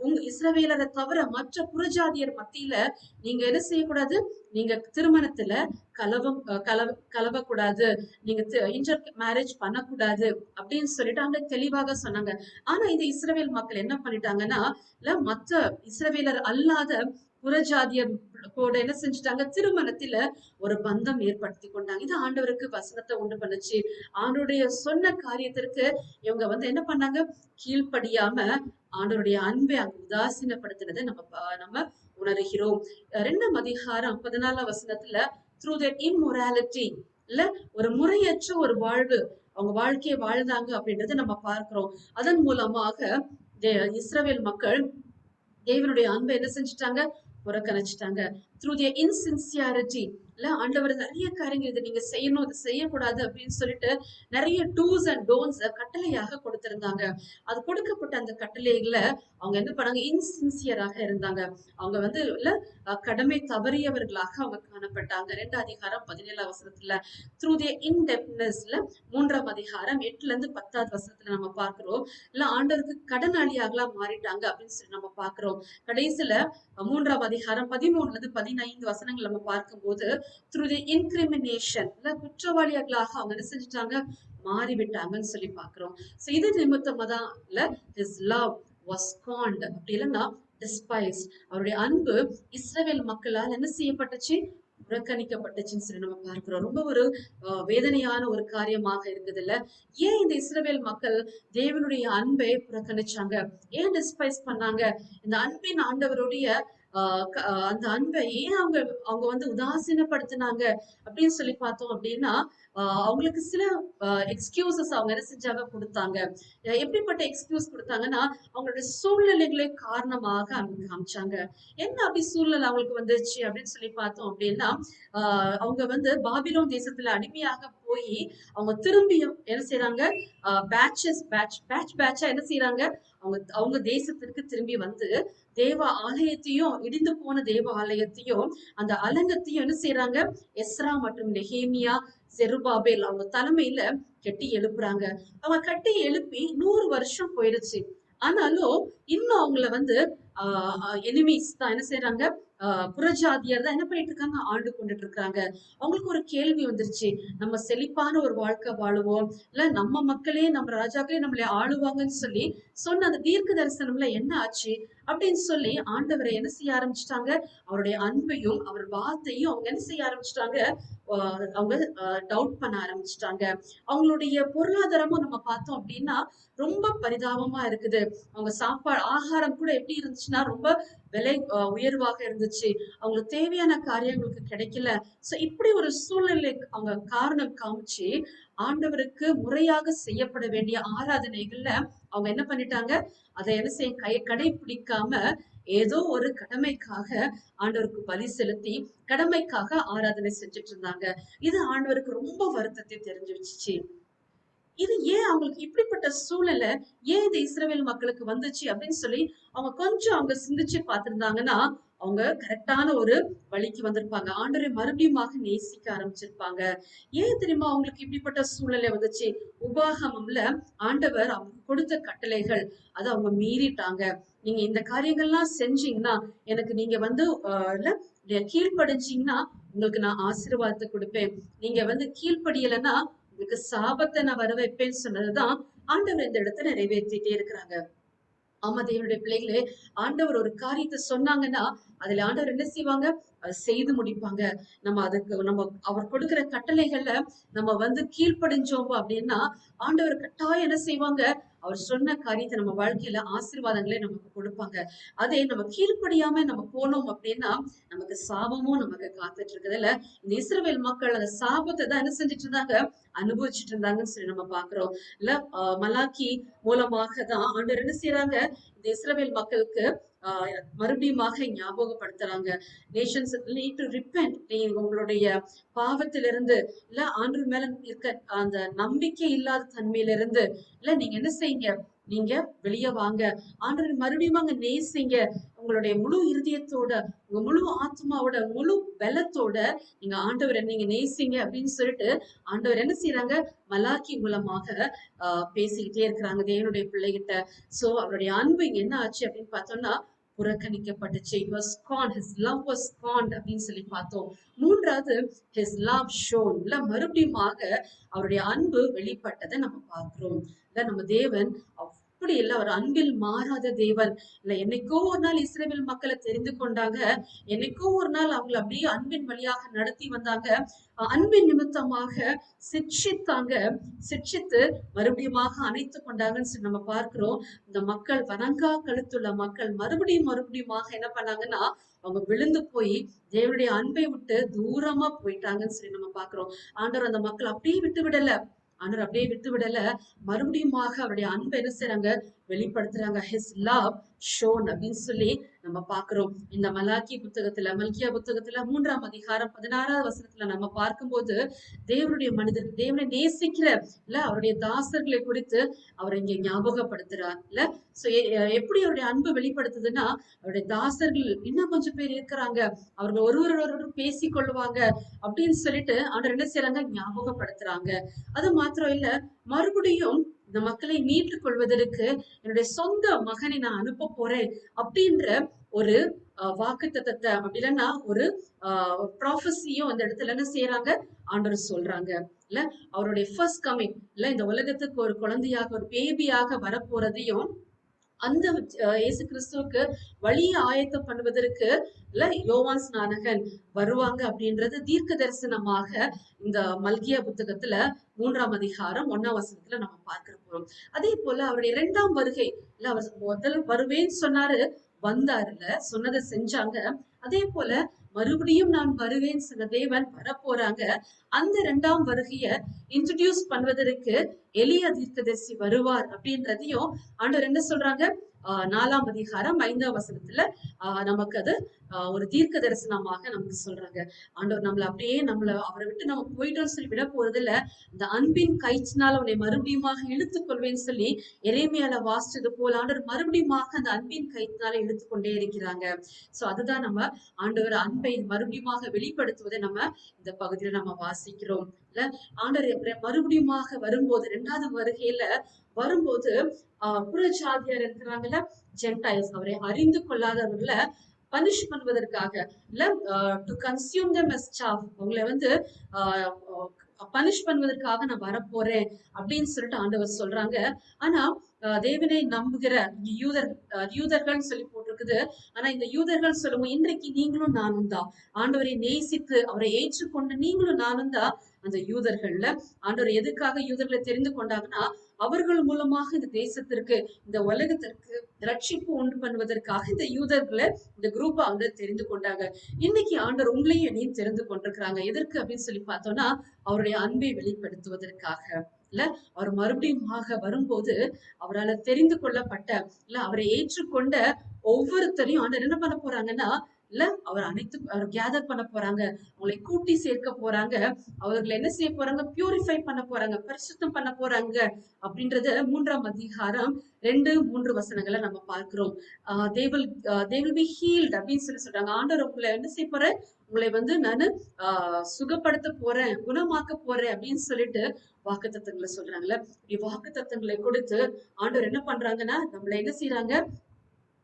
உங்க இஸ்ரவேலரை தவிர மற்ற புறஜாதியர் மத்தியில நீங்க என்ன செய்யக்கூடாது, நீங்க திருமணத்துல கலவக்கூடாது, நீங்க இன்டர் மேரேஜ் பண்ணக்கூடாது அப்படின்னு சொல்லிட்டு அவங்க தெளிவாக சொன்னாங்க. ஆனா இந்த இஸ்ரவேல் மக்கள் என்ன பண்ணிட்டாங்கன்னா, இல்ல மற்ற இஸ்ரவேலர் அல்லாத புறஜாதியர் கூட என்ன செஞ்சுட்டாங்க, திருமணத்துல ஒரு பந்தம் ஏற்படுத்தி கொண்டாங்க. இது ஆண்டவருக்கு வசனத்தை உண்டு பண்ணுச்சு. ஆண்டவருடைய சொன்ன காரியத்திற்கு இவங்க என்ன பண்ணாங்க, கீழ்ப்படியாம ஆண்டவருடைய அன்பை அங்க உதாசீனப்படுத்தினதை நம்ம உணர்கிறோம். 2ஆம் அதிகாரம் 14ஆம் வசனத்துல through their immorality, இல்ல ஒரு முறையற்ற ஒரு வாழ்வு அவங்க வாழ்க்கையை வாழ்ந்தாங்க அப்படின்றத நம்ம பார்க்கிறோம். அதன் மூலமாக இஸ்ரவேல் மக்கள் தேவனுடைய அன்பை என்ன செஞ்சுட்டாங்க, புறக்கணிச்சுட்டாங்க. through their insincerity, இல்ல ஆண்டவர் நிறைய காரியங்கள் இதை நீங்க செய்யணும், இது செய்யக்கூடாது அப்படின்னு சொல்லிட்டு நிறைய டூஸ் அண்ட் டோன்ஸ் கட்டளையாக கொடுத்திருந்தாங்க. அது கொடுக்கப்பட்ட அந்த கட்டளைகளை அவங்க என்ன பண்ணாங்க, இன்சின்சியராக இருந்தாங்க. அவங்க இல்ல கடமை தவறியவர்களாக அவங்க காணப்பட்டாங்க. 2ஆம் அதிகாரம் 17ஆம் வசனத்துல through their indebtedness, 3ஆம் அதிகாரம் 8-10 வசனத்துல நம்ம பாக்குறோம், இல்ல ஆண்டவருக்கு கடனாளியாக மாறிட்டாங்க அப்படின்னு சொல்லி நம்ம பாக்குறோம். கடைசியில 3ஆம் அதிகாரம் 13-15 வசனங்கள் நம்ம பார்க்கும்போது through the incrimination, இல்ல குற்றவாளிகளாக அவங்க என்ன செஞ்சுட்டாங்க, மாறிவிட்டாங்கன்னு சொல்லி பாக்குறோம். சோ இது நிமித்தமா தான் இல்ல his love was scorned, அப்படி இல்லைன்னா despised, அவருடைய அன்பு இஸ்ரவேல் மக்களால் என்ன செய்யப்பட்டுச்சு, புறக்கணிக்கப்பட்டுச்சுன்னு சொல்லி நம்ம பார்க்கிறோம். ரொம்ப ஒரு வேதனையான ஒரு காரியமாக இருக்குது இல்ல. ஏன் இந்த இஸ்ரவேல் மக்கள் தேவனுடைய அன்பை புறக்கணிச்சாங்க, ஏன் டிஸ்பைஸ் பண்ணாங்க, இந்த அன்பின் ஆண்டவருடைய அந்த அன்பை ஏன் அவங்க உதாசீனப்படுத்தினாங்க அப்படின்னு சொல்லி பார்த்தோம் அப்படின்னா, அவங்களுக்கு சில எக்ஸ்கியூசஸ் அவங்க என்ன செஞ்சாங்க, கொடுத்தாங்க. எப்படிப்பட்ட எக்ஸ்கியூஸ் கொடுத்தாங்கன்னா, அவங்களுடைய சூழ்நிலைகளை காரணமாக அவங்க காமிச்சாங்க. என்ன அப்படி சூழ்நிலை அவங்களுக்கு வந்துச்சு அப்படின்னு சொல்லி பார்த்தோம் அப்படின்னா, அவங்க பாபிலோன் தேசத்துல அடிமையாக போய் அவங்க திரும்பியும் என்ன செய்யறாங்க, பேட்சா என்ன செய்யறாங்க, அவங்க அவங்க தேசத்திற்கு திரும்பி வந்து தேவ ஆலயத்தையும், இடிந்து போன தேவ ஆலயத்தையும் அந்த அலங்கத்தையும் என்ன செய்யறாங்க, எஸ்ரா மற்றும் நெகேமியா, செருபாபேல் அவங்க தலைமையில கட்டி எழுப்புறாங்க. அவங்க கட்டி எழுப்பி 100 வருஷம் போயிடுச்சு. ஆனாலும் இன்னும் அவங்கள வந்து எனிமீஸ் தான் என்ன செய்யறாங்க, புறஜாதியர் தான் என்ன பண்ணிட்டு இருக்காங்க, ஆண்டு கொண்டுட்டு இருக்காங்க. அவங்களுக்கு ஒரு கேள்வி வந்துருச்சு, நம்ம செழிப்பான ஒரு வாழ்க்கை வாழுவோம், இல்ல நம்ம மக்களே நம்ம ராஜாக்களே நம்மளை ஆளுவாங்கன்னு சொல்லி சொன்ன அந்த தீர்க்க தரிசனம்ல என்ன ஆச்சு அப்படின்னு சொல்லி ஆண்டவரை என்ன செய்ய ஆரம்பிச்சுட்டாங்க, அவருடைய அன்பையும் அவர் வார்த்தையும் அவங்க என்ன செய்ய ஆரம்பிச்சுட்டாங்க, அவங்க டவுட் பண்ண ஆரம்பிச்சுட்டாங்க. அவங்களுடைய பொருளாதாரமும் நம்ம பார்த்தோம் அப்படின்னா ரொம்ப பரிதாபமா இருக்குது. அவங்க சாப்பாடு ஆகாரம் கூட எப்படி இருந்துச்சுன்னா ரொம்ப விலை உயர்வாக இருந்துச்சு. அவங்களுக்கு தேவையான காரியங்களுக்கு கிடைக்கல. சோ இப்படி ஒரு சூழ்நிலை அவங்க காரணம் காமிச்சு ஆண்டவருக்கு முறையாக செய்யப்பட வேண்டிய ஆராதனைகள்ல அவங்க என்ன பண்ணிட்டாங்க, அதை என்ன செய்ய கடைபிடிக்காம ஏதோ ஒரு கடமைக்காக ஆண்டவருக்கு பலி செலுத்தி கடமைக்காக ஆராதனை செஞ்சுட்டு இருந்தாங்க. இது ஆண்டவருக்கு ரொம்ப வருத்தத்தை தெரிஞ்சு வச்சுச்சு. இது ஏன் அவங்களுக்கு இப்படிப்பட்ட சூழ்நிலை ஏன் இந்த இஸ்ரவேல் மக்களுக்கு வந்துச்சு அப்படின்னு சொல்லி அவங்க கொஞ்சம் அவங்க சிந்திச்சு பார்த்திருந்தாங்கன்னா அவங்க கரெக்டான ஒரு வழிக்கு வந்திருப்பாங்க. ஆண்டவரை மறுபடியும் நேசிக்க ஆரம்பிச்சிருப்பாங்க. ஏன் தெரியுமா அவங்களுக்கு இப்படிப்பட்ட சூழ்நிலை வந்துச்சு? உபாகமம்ல ஆண்டவர் அவங்க கொடுத்த கட்டளைகள் அதை அவங்க மீறிட்டாங்க. நீங்க இந்த காரியங்கள்லாம் செஞ்சீங்கன்னா எனக்கு நீங்க வந்து கீழ்ப்படிஞ்சீங்கன்னா உங்களுக்கு நான் ஆசீர்வாதத்தை கொடுப்பேன். நீங்க வந்து கீழ்ப்படியலைன்னா உங்களுக்கு சாபத்தை நான் வர வைப்பேன்னு சொன்னதுதான் ஆண்டவர் இந்த இடத்துல நிறைவேற்றிட்டே இருக்கிறாங்க. ஆமா தேவனுடைய பிள்ளைகளே, ஆண்டவர் ஒரு காரியத்தை சொன்னாங்கன்னா அதுல ஆண்டவர் என்ன செய்வாங்க, செய்து முடிப்பாங்க. நம்ம அதுக்கு நம்ம அவர் கொடுக்கிற கட்டளைகள்ல நம்ம வந்து கீழ்ப்படிஞ்சோம் அப்படின்னா ஆண்டவர் கட்டாயம் என்ன செய்வாங்க, அவர் சொன்ன காரியத்தை நம்ம வாழ்க்கையில ஆசீர்வாதங்களே நமக்கு கொடுப்பாங்க. அதே நம்ம கீழ்ப்படியாம நம்ம போனோம் அப்படின்னா நமக்கு சாபமும் நமக்கு காத்துட்டு இருக்குதுல்ல. இந்த இஸ்ரவேல் மக்கள் அந்த சாபத்தை தான் என்ன செஞ்சுட்டு இருந்தாங்க, அனுபவிச்சுட்டு இருந்தாங்கன்னு சொல்லி நம்ம பாக்குறோம் இல்ல. மலாக்கி மூலமாக தான் ஆண்டவர் என்ன செய்யறாங்க, இந்த இஸ்ரவேல் மக்களுக்கு மறுபடியும் ஞாபகப்படுத்துறாங்க. Nations need to repent. நீங்க உங்களுடைய பாவத்திலிருந்து இல்ல ஆண்டவர் மேல இருக்க அந்த நம்பிக்கை இல்லாத தன்மையிலிருந்து இல்ல நீங்க என்ன செய்யுங்க, நீங்க வெளியே வாங்க, ஆண்டவர் மறுபடியும் அங்க நேசிங்க. உங்களுடைய முழு இருதயத்தோட, உங்க முழு ஆத்மாவோட, முழு பலத்தோட நீங்க ஆண்டவரை நீங்க நேசிங்க அப்படின்னு சொல்லிட்டு ஆண்டவர் என்ன செய்யறாங்க, மலாக்கி மூலமாக பேசிக்கிட்டே இருக்கிறாங்க தேவனுடைய பிள்ளைகிட்ட. சோ அவருடைய அன்பு இங்க என்ன ஆச்சு அப்படின்னு பார்த்தோம்னா புறக்கணிக்கப்பட்டுச்சு. It was scorned. His love was scorned அப்படின்னு சொல்லி பார்த்தோம். மூன்றாவது his love shown. இல்ல மறுபடியும் அவருடைய அன்பு வெளிப்பட்டதை நம்ம பார்க்கிறோம். இல்ல நம்ம தேவன் அப்படி இல்ல, அவர் அன்பில் மாறாத தேவன் இல்ல. என்னைக்கோ ஒரு நாள் இஸ்ரவேல் மக்களை தெரிந்து கொண்டாங்க, என்னைக்கோ ஒரு நாள் அவங்களை அப்படியே அன்பின் வழியாக நடத்தி வந்தாங்க. அன்பின் நிமித்தமாக சிக்ஷித்தாங்க, சிக்ஷித்து மறுபடியும் அணைத்து கொண்டாங்கன்னு சொல்லி நம்ம பார்க்கிறோம். இந்த மக்கள் வணங்கா கழுத்துள்ள மக்கள் மறுபடியும் என்ன பண்ணாங்கன்னா அவங்க விழுந்து போய் தேவனுடைய அன்பை விட்டு தூரமா போயிட்டாங்கன்னு சொல்லி நம்ம பாக்குறோம். ஆண்டவர் அந்த மக்கள் அப்படியே விட்டு விடல, ஆண்டவர் அப்படியே விட்டு விடல, மறுபடியும் அவருடைய அன்பை என்ன செய்றாங்க, வெளிப்படுத்துறாங்க. ஹிஸ் லவ் ஷோன் அப்படின்னு சொல்லி நம்ம பாக்குறோம். இந்த மல்கியா புத்தகத்துல 3ஆம் அதிகாரம் 16வது வசனத்துல நம்ம பார்க்கும்போது தேவனுடைய மனிதர், தேவனை நேசிக்கிற இல்ல அவருடைய தாசர்களை குறித்து அவர் இங்க ஞாபகப்படுத்துறார் இல்ல. சோ எப்படி அவருடைய அன்பு வெளிப்படுத்துதுன்னா, அவருடைய தாசர்கள் இன்னும் கொஞ்சம் பேர் இருக்கிறாங்க, அவர்கள் ஒருவரோடு பேசி கொள்ளுவாங்க அப்படின்னு சொல்லிட்டு அவர் என்ன செய்யறாங்க, ஞாபகப்படுத்துறாங்க. அது மாத்திரம் இல்ல, மறுபடியும் இந்த மக்களை மீட்டுக் கொள்வதற்கு என்னுடைய சொந்த மகனை நான் அனுப்ப போறேன் அப்படின்ற ஒரு வாக்குத்தத்தத்தை அப்படி இல்லைன்னா ஒரு ப்ராஃபஸியும் அந்த இடத்துல என்ன செய்யறாங்க, ஆண்டவர் சொல்றாங்க இல்ல. அவருடைய ஃபர்ஸ்ட் கமிங் இல்ல, இந்த உலகத்துக்கு ஒரு குழந்தையாக ஒரு பேபியாக வரப்போறதையும் அந்த இயேசு கிறிஸ்துவுக்கு வழியை ஆயத்தம் பண்ணுவதற்கு இல்ல யோவான் ஸ்நானகன் வருவாங்க அப்படின்றது தீர்க்க தரிசனமாக இந்த மல்கியா புத்தகத்துல 3ஆம் அதிகாரம் 1ஆம் வசனத்துல நம்ம பார்க்க போறோம். அதே போல அவருடைய 2ஆம் வருகை இல்ல, அவர் முதல்ல வருவேன்னு சொன்னாரு, வந்தாருல, சொன்னதை செஞ்சாங்க. அதே போல மறுபடியும் நான் வருவேன் சொன்ன தேவன் வரப்போறாங்க. அந்த 2ஆம் வருகைய இன்ட்ரோடியூஸ் பண்ணுவதற்கு எலியா தீர்க்கதரிசி வருவார் அப்படின்றதையும் ஆண்டவர் என்ன சொல்றாங்க, 4ஆம் அதிகாரம் 5ஆம் வசனத்துல நமக்கு அது ஒரு தீர்க்க தரிசனமாக நமக்கு சொல்றாங்க. ஆண்டவர் நம்மள அப்படியே அவரை விட்டு நம்ம போயிட்டோம்னு சொல்லி விட போறது இல்ல. இந்த அன்பின் கயிற்றினால் உன்னை மறுபடியுமாக இழுத்துக் கொள்வேன்னு சொல்லி எரேமியால வாசிச்சது போல ஆண்டவர் மறுபடியுமாக அந்த அன்பின் கயிற்றினால இழுத்துக்கொண்டே இருக்கிறாங்க. சோ அதுதான் நம்ம ஆண்டவர் அன்பை மறுபடியுமாக வெளிப்படுத்துவதை நம்ம இந்த பகுதியில நம்ம வாசிக்கிறோம். இல்ல ஆண்டவர் மறுபடியுமாக வரும்போது 2வது வருகையில வரும்போது புறஜாதியார் இருக்கிறாங்கல்ல, ஜென்டைல்ஸ், அவரை அறிந்து கொள்ளாதவர்கள பனிஷ் பண்ணுவதற்காக இல்ல, டு கன்சியூம் தெம் அஸ் சாஃப், அவங்களை வந்து பனிஷ் பண்ணுவதற்காக நான் வரப்போறேன் அப்படின்னு சொல்லிட்டு ஆண்டவர் சொல்றாங்க. ஆனா தேவனை நம்புகிற யூதர்கள் சொல்லி போட்டிருக்குது. ஆனா இந்த யூதர்கள் சொல்லுவோம், இன்றைக்கு நீங்களும் நானும் தான் ஆண்டவரை நேசித்து அவரை ஏற்றுக்கொண்டு நீங்களும் நானும் தான் அந்த யூதர்கள்ல. ஆண்டவர் எதுக்காக யூதர்களை தெரிந்து கொண்டாங்கன்னா, அவர்கள் மூலமாக இந்த தேசத்திற்கு இந்த உலகத்திற்கு ரட்சிப்பு உண்டு பண்ணுவதற்காக இந்த யூதர்களை இந்த குரூப்பா வந்து தெரிந்து கொண்டாங்க. இன்னைக்கு ஆண்டவர் உங்களையும் என்னையும் தெரிந்து கொண்டிருக்கிறாங்க. எதற்கு அப்படின்னு சொல்லி பார்த்தோம்னா, அவருடைய அன்பை வெளிப்படுத்துவதற்காக. இல்ல, அவர் மறுபடியும் வரும்போது அவரால் தெரிந்து கொள்ளப்பட்ட இல்ல அவரை ஏற்றுக்கொண்ட ஒவ்வொருத்தரையும் ஆண்டவர் என்ன பண்ண போறாங்கன்னா, இல்ல அவர் அவர் கேதர் பண்ண போறாங்க, அவங்களை கூட்டி சேர்க்க போறாங்க, அவர்களை என்ன செய்ய போறாங்க, பியூரிஃபை பண்ண போறாங்க, பரிசுத்தம் பண்ண போறாங்க அப்படின்றது 3ஆம் அதிகாரம் 2-3 வசனங்களை நம்ம பார்க்கிறோம். they will be healed அப்படின்னு சொல்லி சொல்றாங்க. ஆண்டவர் உங்களை என்ன செய்ய போற, உங்களை வந்து நானு சுகப்படுத்த போறேன், குணமாக்க போறேன் அப்படின்னு சொல்லிட்டு வாக்குத்தத்தங்களை சொல்றாங்கல்ல. வாக்குத்தத்தங்களை கொடுத்து ஆண்டவர் என்ன பண்றாங்கன்னா, நம்மளை என்ன செய்யறாங்க,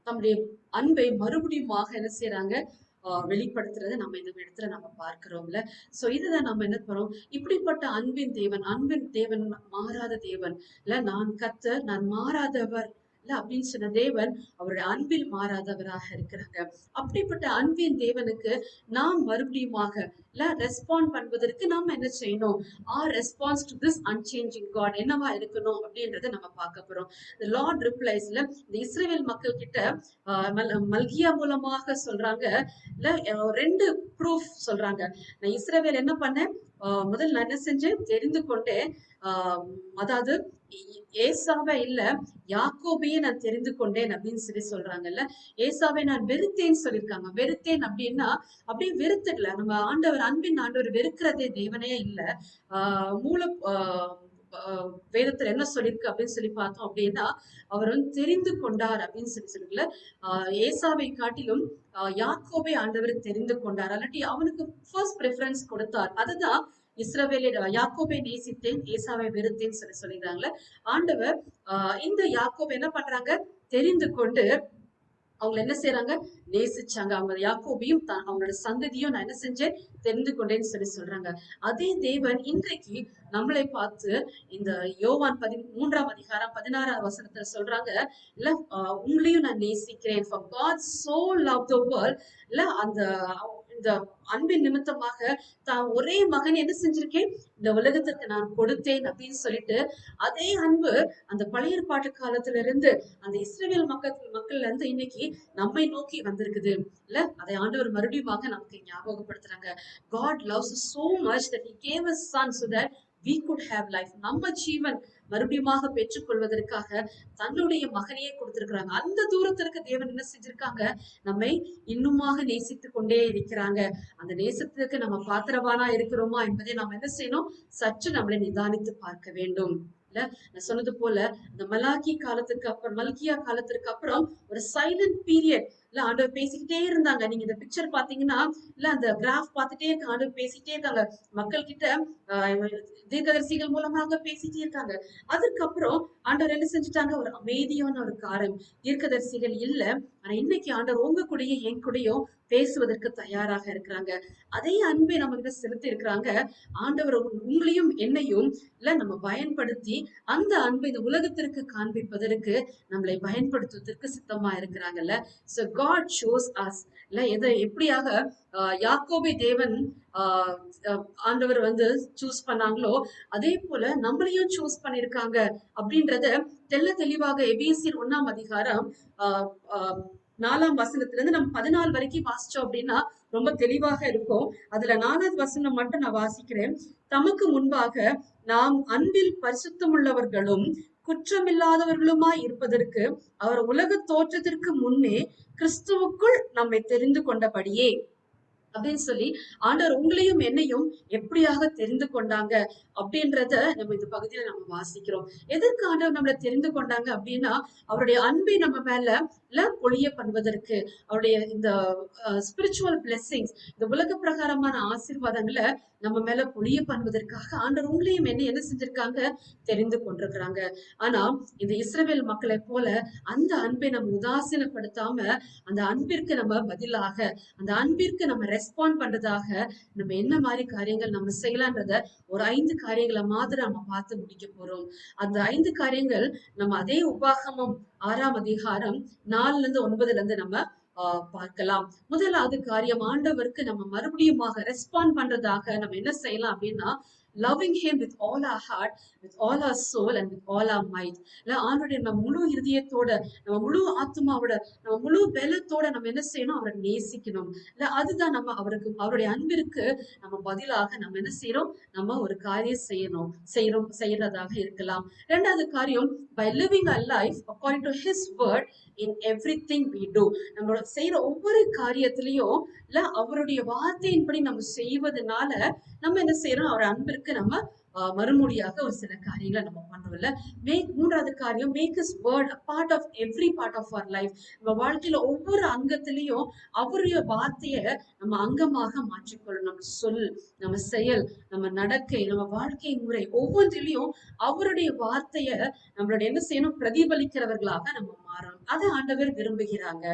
நம்முடைய அன்பை மறுபடியுமாக என்ன செய்யறாங்க, வெளிப்படுத்துறதை நம்ம இந்த இடத்துல நம்ம பார்க்கிறோம்ல. சோ இதுதான் நம்ம என்ன பண்றோம், இப்படிப்பட்ட அன்பின் தேவன் மாறாத தேவன் இல்ல, நான் கர்த்தர், நான் மாறாதவர் இல்ல அப்படின்னு சொன்ன தேவன் அவருடைய அன்பில் மாறாதவராக இருக்கிறாங்க. அப்படிப்பட்ட அன்பின் தேவனுக்கு நாம் மறுபடியுமாக இல்ல ரெஸ்பாண்ட் பண்ணுவதற்கு நாம என்ன செய்யணும், our response to this unchanging God என்னவா இருக்கணும் அப்படின்றத நம்ம பார்க்க போறோம். The Lord repliesல இந்த இஸ்ரவேல் மக்கள் கிட்ட மல்கியா மூலமாக சொல்றாங்க இல்ல, 2 ப்ரூஃப் சொல்றாங்க. நான் இஸ்ரவேல் என்ன பண்ணேன், முதல் நான் என்ன செஞ்சேன், தெரிந்து கொண்டேன், அதாவது ஏசாவை இல்ல யாக்கோபையே நான் தெரிந்து கொண்டேன் அப்படின்னு சொல்லி சொல்றாங்கல்ல. ஏசாவை நான் வெறுத்தேன்னு சொல்லியிருக்காங்க. வெறுத்தேன் அப்படின்னா அப்படியே வெறுத்துடல. நம்ம ஆண்டவர், அன்பின் ஆண்டவர் வெறுக்கிறதே தேவனே இல்ல. மூல வேதத்துல என்ன சொல்லிருக்கு அப்படின்னு சொல்லி பார்த்தோம் அப்படின்னா, அவர் வந்து தெரிந்து கொண்டார் அப்படின்னு சொல்லல. ஏசாவை காட்டிலும் யாக்கோபை ஆண்டவர் தெரிந்து கொண்டார், அல்லாட்டி அவனுக்கு ஃபர்ஸ்ட் ப்ரிஃபரன்ஸ் கொடுத்தார். அதுதான் இஸ்ரவேலை, யாக்கோபை நேசித்தேன் ஏசாவை வெறுத்தேன்னு சொல்லிடுறாங்களே. ஆண்டவர் இந்த யாக்கோபை என்ன பண்றாங்க, தெரிந்து கொண்டு அவங்க என்ன செய்யறாங்க, நேசிச்சாங்க. அவங்க யாக்கோபையும் அவங்களோட சந்ததியும் நான் என்ன செஞ்சேன், தெரிந்து கொண்டேன்னு சொல்றாங்க. அதே தேவன் இன்றைக்கு நம்மளை பார்த்து இந்த யோவான் 13ஆம் அதிகாரம் 16ஆம் வசனத்துல சொல்றாங்க இல்ல, உங்களையும் நான் நேசிக்கிறேன். For God so loved the world இல்ல, அந்த இந்த அன்பின் நிமித்தமாக தான் ஒரே மகன் என்ன செஞ்சிருக்கேன், இந்த உலகத்திற்கு நான் கொடுத்தேன் அப்படின்னு சொல்லிட்டு, அதே அன்பு அந்த பழைய ஏற்பாட்டு காலத்துல இருந்து அந்த இஸ்ரவேல் மக்கள்ல இருந்து இன்னைக்கு நம்மை நோக்கி வந்திருக்குது இல்ல. அதை ஆண்டவர் மறுபடியும் நமக்கு ஞாபகப்படுத்துறாங்க. God loves us so much that he gave his son so that we could have life. நம்ம ஜீவன் மறுபடியுமாக பெற்றுக் கொள்வதற்காக தன்னுடைய மகனையே கொடுத்திருக்கிறாங்க. அந்த தூரத்திற்கு தேவன் என்ன செஞ்சிருக்காங்க, நம்மை இன்னுமாக நேசித்துக் கொண்டே இருக்கிறாங்க. அந்த நேசத்துக்கு நம்ம பாத்திரவானா இருக்கிறோமா என்பதை நாம் என்ன செய்யணும், சற்று நம்மளை நிதானித்து பார்க்க வேண்டும். இல்ல, நான் சொன்னது போல இந்த மல்கியா காலத்திற்கு அப்புறம் ஒரு சைலண்ட் பீரியட் இல்ல, ஆண்டவர் பேசிக்கிட்டே இருந்தாங்க. நீங்க இந்த பிக்சர் பாத்தீங்கன்னா இல்ல, அந்த கிராஃப் பார்த்துட்டே இருக்க, ஆண்டவர் பேசிட்டே இருக்காங்க மக்கள் கிட்ட, தீர்க்கதரிசிகள் மூலமாக பேசிட்டே இருக்காங்க. அதுக்கப்புறம் ஆண்டவர் என்ன செஞ்சுட்டாங்க, ஒரு அமைதியான ஒரு காரம், தீர்க்கதரிசிகள் இல்ல. ஆனா இன்னைக்கு ஆண்டவர் உங்க கூடயும் என் கூடயும் பேசுவதற்கு தயாராக இருக்கிறாங்க. அதே அன்பை நம்ம கிட்ட செலுத்தி இருக்கிறாங்க. ஆண்டவர் உங்களையும் என்னையும் இல்ல நம்ம பயன்படுத்தி அந்த அன்பை இந்த உலகத்திற்கு காண்பிப்பதற்கு நம்மளை பயன்படுத்துவதற்கு சித்தமா இருக்கிறாங்கல்ல. So God chose us இல்ல. எதை எப்படியாக யாக்கோபை தேவன் ஆண்டவர் வந்து சூஸ் பண்ணாங்களோ அதே போல நம்மளையும் சூஸ் பண்ணிருக்காங்க அப்படின்றத தெளிவாக எபேசியர் 1ஆம் அதிகாரம் 4ஆம் வசனத்துல இருந்து நம்ம 14 வரைக்கும் வாசிச்சோம் அப்படின்னா ரொம்ப தெளிவாக இருக்கும். அதுல 4வது வசனம் மட்டும் நான் வாசிக்கிறேன். தமக்கு முன்பாக நாம் அன்பில் பரிசுத்தமுள்ளவர்களும் குற்றமில்லாதவர்களுமாய் இருப்பதற்கு அவர் உலக தோற்றத்திற்கு முன்னே கிறிஸ்துவுக்குள் நம்மை தெரிந்து கொண்டபடியே அப்படின்னு சொல்லி ஆண்டவர் உங்களையும் என்னையும் எப்படியாக தெரிந்து கொண்டாங்க அப்படின்றத நம்ம இந்த பகுதியில நம்ம வாசிக்கிறோம். எதற்கு ஆண்டவர் நம்மளை தெரிந்து கொண்டாங்க அப்படின்னா, அவருடைய அன்பை நம்ம மேல பொழிய பண்ணுவதற்கு, அவருடைய இந்த ஸ்பிரிச்சுவல் பிளெஸிங்ஸ், இந்த உலக பிரகாரமான ஆசீர்வாதங்களை நம்ம மேல பொழிய பண்ணுவதற்காக ஆண்டவர் உங்களையும் என்ன செஞ்சிருக்காங்க, தெரிந்து கொண்டிருக்கிறாங்க. ஆனா இந்த இஸ்ரவேல் மக்களை போல அந்த அன்பை நம்ம உதாசீனப்படுத்தாம அந்த அன்பிற்கு நம்ம பதிலாக, அந்த அன்பிற்கு நம்ம ரெஸ்பாண்ட் பண்றதாக நம்ம என்ன மாதிரி காரியங்கள் நம்ம செய்யலான்றத ஒரு 5 காரியங்களை மாத்திரம் நம்ம பார்த்து முடிக்க போறோம். அந்த 5 காரியங்கள் நம்ம அதே உபாகமம் 6ஆம் அதிகாரம் 4-9 நம்ம பார்க்கலாம். முதலாவது காரியம், ஆண்டவருக்கு நம்ம மறுபடியுமாக ரெஸ்பாண்ட் பண்றதாக நம்ம என்ன செய்யலாம் அப்படின்னா, loving him with all our heart, with all our soul and with all our might. ஆண்டவருடைய நம்ம முழு இதயத்தோட, நம்ம முழு ஆத்மாவோட, நம்ம முழு பலத்தோட நம்ம என்ன செய்யணும், அவரை நேசிக்கணும். அதுதான் நம்ம அவருடைய அன்பிற்கு நம்ம பதிலாக நம்ம என்ன செய்யறோம், நம்ம ஒரு காரியம் செய்யறதாக இருக்கலாம். இரண்டாவது காரியம், by living our life according to his word in everything we do. நம்மளோட செய்யற ஒவ்வொரு காரியத்திலையும் அவருடைய வார்த்தையின்படி நம்ம செய்வதனால நம்ம என்ன செய்யறோம், அவர் அன்பிற்கு நம்ம மறுமொழியாக ஒரு சில காரியங்களை நம்ம பண்றோம்ல. மூன்றாவது காரியம், make his word a part of every part of our life. நம்ம வாழ்க்கையில ஒவ்வொரு அங்கத்திலையும் அவருடைய வார்த்தைய நம்ம அங்கமாக மாற்றிக்கொள்ளணும். நம்ம சொல், நம்ம செயல், நம்ம நடக்கை, நம்ம வாழ்க்கை முறை ஒவ்வொன்றிலையும் அவருடைய வார்த்தைய நம்மளோட என்ன செய்யணும், பிரதிபலிக்கிறவர்களாக நம்ம மாறணும். அதை ஆண்டவர் விரும்புகிறாங்க.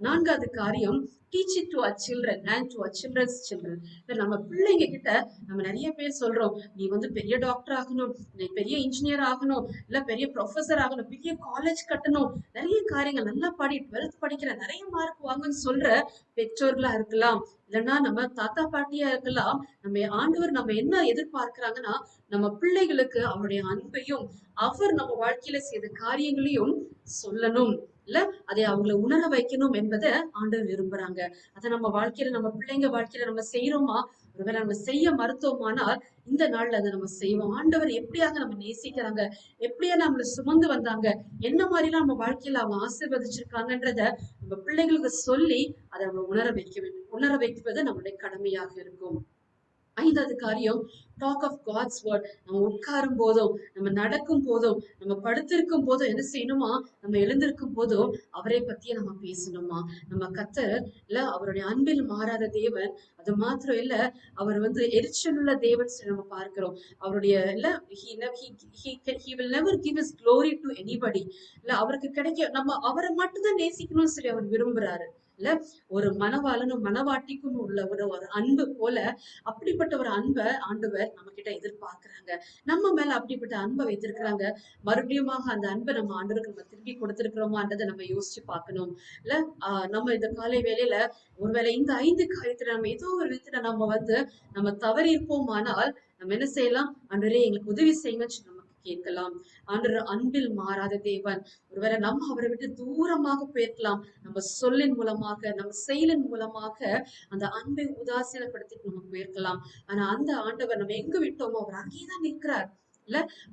நான்காவது காரியம், teach it to our children and to our children's children. நம்ம பிள்ளைங்க கிட்ட நம்ம நிறைய பேர் சொல்றோம், நீ பெரிய டாக்டர் ஆகணும், நீ பெரிய இன்ஜினியர் ஆகணும், இல்ல பெரிய ப்ரொஃபசர் ஆகணும், பெரிய காலேஜ் கட்டணும், நிறைய காரியங்கள், நல்லா 12th படிக்கிற, நிறைய மார்க் வாங்கன்னு சொல்ற பெற்றோர்களா இருக்கலாம், இல்லைன்னா நம்ம தாத்தா பாட்டியா இருக்கலாம். நம்ம ஆண்டவர் நம்ம என்ன எதிர்பார்க்கிறாங்கன்னா, நம்ம பிள்ளைகளுக்கு அவருடைய அன்பையும் அவர் நம்ம வாழ்க்கையில செய்த காரியங்களையும் சொல்லணும், அதை அவங்களை உணர வைக்கணும் என்பதை ஆண்டவர் விரும்புறாங்க. அதை நம்ம வாழ்க்கையில, நம்ம பிள்ளைங்க வாழ்க்கையில நம்ம செய்யறோமா? ஒருவேளை நம்ம செய்ய மறுத்தோமானால் இந்த நாள்ல அதை நம்ம செய்வோம். ஆண்டவர் எப்படியாக நம்ம நேசிக்கிறாங்க, எப்படியா நம்மளை சுமந்து வந்தாங்க, என்ன மாதிரி எல்லாம் நம்ம வாழ்க்கையில அவங்க ஆசீர்வதிச்சிருக்காங்கன்றத நம்ம பிள்ளைகளுக்கு சொல்லி அதை அவங்க உணர வைப்பது நம்மளுடைய கடமையாக இருக்கும். ஐந்தாவது காரியம், டாக் ஆஃப் காட்ஸ் வேர்ட். நம்ம உட்காரும் போதும், நம்ம நடக்கும் போதும், நம்ம படுத்திருக்கும் போதும் என்ன செய்யணுமா, நம்ம எழுந்திருக்கும் போதும் அவரை பத்தியே நம்ம பேசணுமா. நம்ம கர்த்தர் அவருடைய அன்பில் மாறாத தேவன். அது மாத்திரம் இல்ல, அவர் எரிச்சல் உள்ள தேவன் சொல்லி நம்ம பார்க்கிறோம். அவருடைய he will never give his glory to anybody. அவருக்கு கிடைக்க நம்ம அவரை மட்டும்தான் நேசிக்கணும்னு சொல்லி அவர் விரும்புறாரு. ஒரு மனவாளனும் மனவாட்டிக்கும் உள்ள ஒரு அன்பு போல, அப்படிப்பட்ட ஒரு அன்பை ஆண்டவர் நம்ம கிட்ட எதிர்பார்க்கிறாங்க. நம்ம மேல அப்படிப்பட்ட அன்பை வைத்திருக்கிறாங்க. மறுபடியும் அந்த அன்பை நம்ம ஆண்டவருக்கு நம்ம திருப்பி கொடுத்திருக்கிறோமான்றதை நம்ம யோசிச்சு பார்க்கணும். நம்ம இந்த காலை வேளையில ஒருவேளை இந்த 5 காரியத்துல நம்ம ஏதோ ஒரு விதத்துல நம்ம தவறி இருப்போமானால் நம்ம என்ன செய்யலாம், ஆண்டவரே எங்களுக்கு உதவி செய்யுங்க நம்ம கேட்கலாம். ஆண்டவர் அன்பில் மாறாத தேவன். ஒருவேளை நம்ம அவரை விட்டு தூரமாக போயிருக்கலாம். நம்ம சொல்லின் மூலமாக, நம்ம செயலின் மூலமாக அந்த அன்பை உதாசீனப்படுத்திட்டு நம்ம போயிருக்கலாம். ஆனா அந்த ஆண்டவர் நம்ம எங்க விட்டோமோ அவர் அங்கேதான் நிற்கிறார்.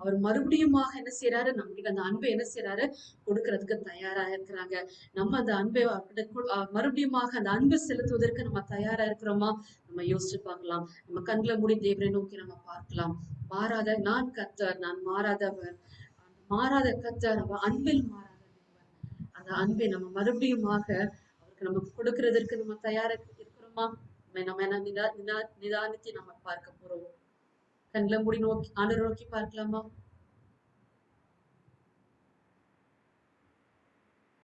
அவர் மறுபடியுமாக என்ன செய்யறாரு, நம்மளுக்கு அந்த அன்பை என்ன செய்யறாரு, கொடுக்கறதுக்கு தயாரா இருக்கிறாங்க. நம்ம அந்த அன்பை மறுபடியுமாக அந்த அன்பு செலுத்துவதற்கு நம்ம தயாரா இருக்கிறோமா, நம்ம யோசிச்சு பார்க்கலாம். நம்ம கண்களை மூடி தேவனை நோக்கி நம்ம பார்க்கலாம். மாறாத நான் கர்த்தர், நான் மாறாதவர். மாறாத கர்த்தர், அவர் அன்பில் மாறாத தேவன். அந்த அன்பை நம்ம மறுபடியுமாக அவருக்கு நம்ம கொடுக்கறதற்கு நம்ம தயாரா இருக்கிறோமா, நம்ம நிதானித்து நம்ம பார்க்க போறோம். கண்களை மூடி ஆண்டவரை நோக்கி பார்க்கலாமா?